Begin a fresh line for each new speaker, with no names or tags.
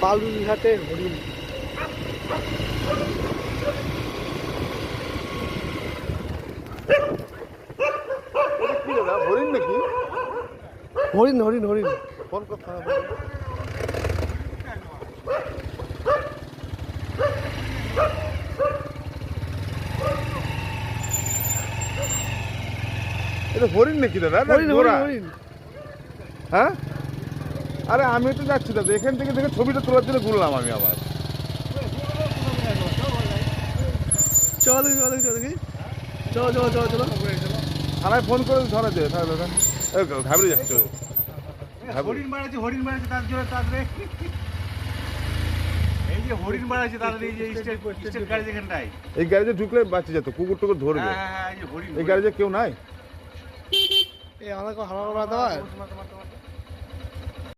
বালুরঘাটে হরিণ।
কি দাদা হরিণ নাকি?
হরিণ হরিণ হরিণ।
ফোন করতে হবে। এটা হরিণ নাকি দাদা?
হরিণ হরিণ
ঘোড়া?
হরিণ।
হ্যাঁ, আরে আমি তো যাচ্ছি দাদা, এখান থেকে দেখে ছবিটা তোলার জন্য ঘুরলাম আমি আবার।
চলো দেখি চলো দেখি চলো দেখি। চলো চলো চলো চলো।
থানায় ফোন করে ধরা যায় তাহলে দাদা। ঘাবড়ে যাচ্ছে।
হরিণ বাড়াচ্ছে তার জন্য তাদের এই যে হরিণ বাড়াচ্ছে তাদের এই যে স্টেট গাড়ি যেখানটায়।
এই গ্যারেজে ঢুকলে বাঁচে যেত, কুকুর টুকুর ধরবে।
হ্যাঁ এই যে হরিণ।
এই গ্যারেজে কেউ নাই।
এই আমাকে হাওয়া বাড়াতে হয়।